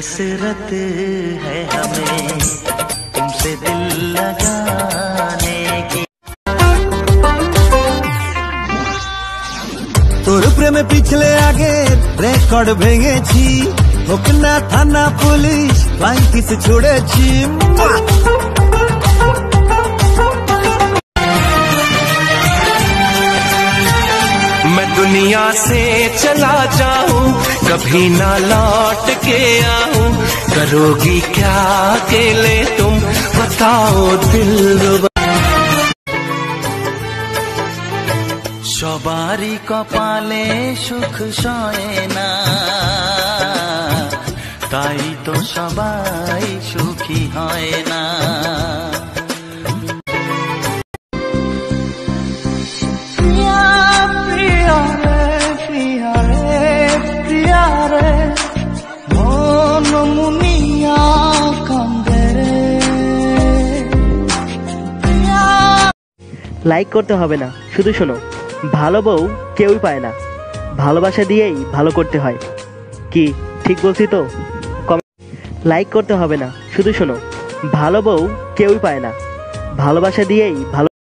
हसरत है हमें तुमसे दिल लगाने की। তোর প্রেমে পিছলে আগে রেকর্ড ভেঙেছি, হোক না থানা পুলিশ ফ্লাইং কিস ছুড়েছি। मैं दुनिया से चला जाऊं कभी ना लौट के आऊं, करोगी क्या अकेले तुम बताओ दिलरुबा। সবারই কপালে সুখ সয় না, তাই তো সবাই সুখী হয় না। লাইক করতে হবে না, শুধু শোনো, ভালো বউ কেউই পায় না, ভালোবাসা দিয়েই ভালো করতে হয়। কি ঠিক বলছি তো? লাইক করতে হবে না, শুধু শোনো, ভালো বউ কেউই পায় না, ভালোবাসা দিয়েই ভালো